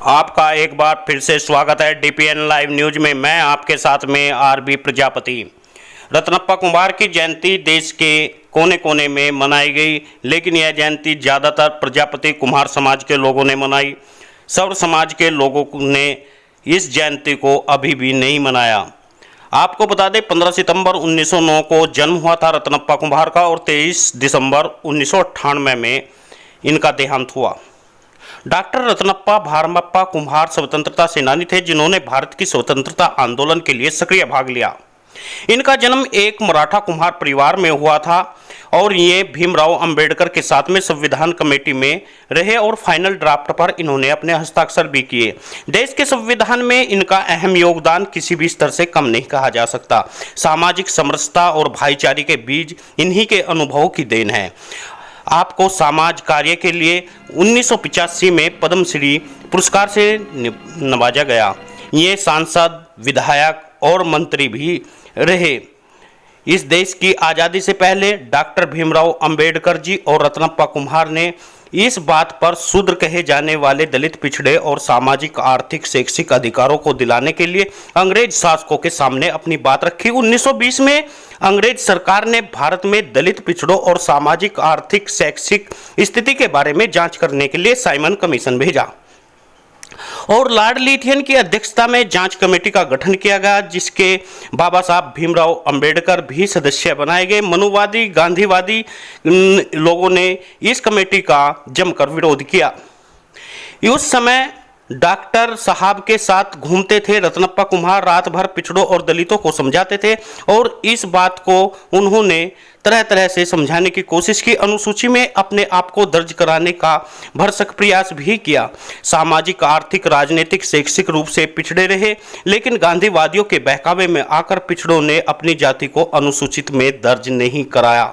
आपका एक बार फिर से स्वागत है डीपीएन लाइव न्यूज में। मैं आपके साथ में आरबी प्रजापति। रत्नप्पा कुम्हार की जयंती देश के कोने कोने में मनाई गई, लेकिन यह जयंती ज़्यादातर प्रजापति कुम्हार समाज के लोगों ने मनाई। सर्व समाज के लोगों ने इस जयंती को अभी भी नहीं मनाया। आपको बता दें 15 सितंबर 1909 को जन्म हुआ था रत्नप्पा कुम्हार का और 23 दिसंबर 1998 में इनका देहांत हुआ। डॉक्टर रत्नप्पा भारमप्पा कुम्हार स्वतंत्रता सेनानी थे, जिन्होंने भारत की स्वतंत्रता आंदोलन के लिए सक्रिय भाग लिया। इनका जन्म एक मराठा कुम्हार परिवार में हुआ था और ये भीमराव अंबेडकर के साथ में संविधान कमेटी में रहे और फाइनल ड्राफ्ट पर इन्होंने अपने हस्ताक्षर भी किए। देश के संविधान में इनका अहम योगदान किसी भी स्तर से कम नहीं कहा जा सकता। सामाजिक समरसता और भाईचारे के बीज इन्हीं के अनुभवों की देन है। आपको समाज कार्य के लिए 1985 में पद्मश्री पुरस्कार से नवाजा गया। ये सांसद, विधायक और मंत्री भी रहे। इस देश की आज़ादी से पहले डॉक्टर भीमराव अंबेडकर जी और रत्नप्पा कुम्हार ने इस बात पर शूद्र कहे जाने वाले दलित, पिछड़े और सामाजिक, आर्थिक, शैक्षिक अधिकारों को दिलाने के लिए अंग्रेज शासकों के सामने अपनी बात रखी। 1920 में अंग्रेज सरकार ने भारत में दलित, पिछड़ों और सामाजिक, आर्थिक, शैक्षिक स्थिति के बारे में जांच करने के लिए साइमन कमीशन भेजा और लॉर्ड लिथियन की अध्यक्षता में जांच कमेटी का गठन किया गया, जिसके बाबा साहब भीमराव अंबेडकर भी सदस्य बनाए गए। मनुवादी, गांधीवादी लोगों ने इस कमेटी का जमकर विरोध किया। उस समय डॉक्टर साहब के साथ घूमते थे रत्नप्पा कुम्हार, रात भर पिछड़ों और दलितों को समझाते थे और इस बात को उन्होंने तरह तरह से समझाने की कोशिश की। अनुसूची में अपने आप को दर्ज कराने का भरसक प्रयास भी किया। सामाजिक, आर्थिक, राजनीतिक, शैक्षिक रूप से पिछड़े रहे, लेकिन गांधीवादियों के बहकावे में आकर पिछड़ों ने अपनी जाति को अनुसूचित में दर्ज नहीं कराया,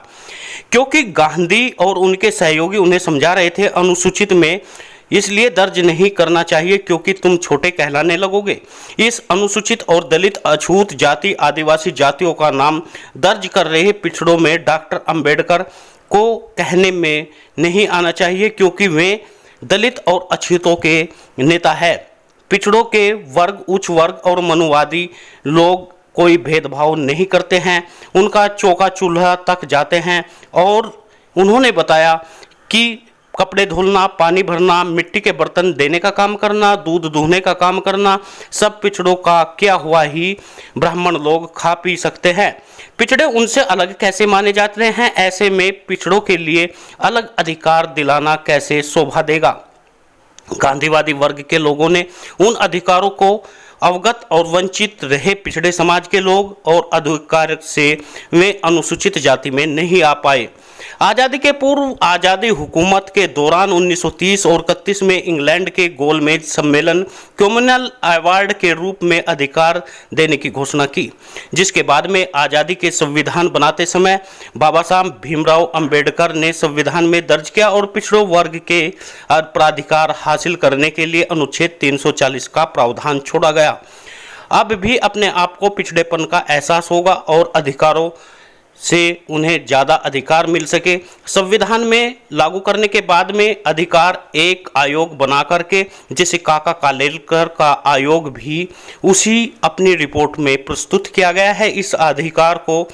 क्योंकि गांधी और उनके सहयोगी उन्हें समझा रहे थे अनुसूचित में इसलिए दर्ज नहीं करना चाहिए क्योंकि तुम छोटे कहलाने लगोगे। इस अनुसूचित और दलित, अछूत जाति, आदिवासी जातियों का नाम दर्ज कर रहे पिछड़ों में डॉक्टर अंबेडकर को कहने में नहीं आना चाहिए, क्योंकि वे दलित और अछूतों के नेता है। पिछड़ों के वर्ग, उच्च वर्ग और मनुवादी लोग कोई भेदभाव नहीं करते हैं, उनका चौका चूल्हा तक जाते हैं। और उन्होंने बताया कि कपड़े धुलना, पानी भरना, मिट्टी के बर्तन देने का काम करना, दूध दूहने का काम करना, सब पिछड़ों का किया हुआ ही ब्राह्मण लोग खा पी सकते हैं। पिछड़े उनसे अलग कैसे माने जाते हैं? ऐसे में पिछड़ों के लिए अलग अधिकार दिलाना कैसे शोभा देगा? गांधीवादी वर्ग के लोगों ने उन अधिकारों को अवगत और वंचित रहे पिछड़े समाज के लोग और अधिकार से वे अनुसूचित जाति में नहीं आ पाए। आज़ादी के पूर्व आज़ादी हुकूमत के दौरान 1930 और 31 में इंग्लैंड के गोलमेज सम्मेलन कम्युनल अवार्ड के रूप में अधिकार देने की घोषणा की, जिसके बाद में आज़ादी के संविधान बनाते समय बाबा साहब भीमराव अंबेडकर ने संविधान में दर्ज किया और पिछड़ों वर्ग के प्राधिकार हासिल करने के लिए अनुच्छेद 340 का प्रावधान छोड़ा गया। अब भी अपने आप को पिछड़ेपन का एहसास होगा और अधिकारों से उन्हें ज़्यादा अधिकार मिल सके। संविधान में लागू करने के बाद में अधिकार एक आयोग बना करके, जिसे काका कालेलकर का आयोग भी उसी अपनी रिपोर्ट में प्रस्तुत किया गया है। इस अधिकार को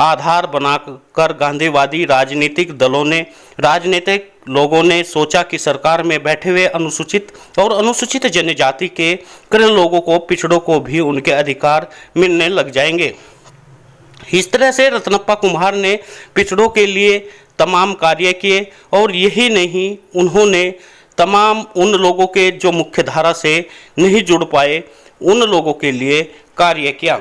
आधार बनाकर गांधीवादी राजनीतिक दलों ने, राजनीतिक लोगों ने सोचा कि सरकार में बैठे हुए अनुसूचित और अनुसूचित जनजाति के कई लोगों को, पिछड़ों को भी उनके अधिकार मिलने लग जाएंगे। इस तरह से रत्नप्पा कुम्हार ने पिछड़ों के लिए तमाम कार्य किए और यही नहीं, उन्होंने तमाम उन लोगों के जो मुख्य धारा से नहीं जुड़ पाए, उन लोगों के लिए कार्य किया।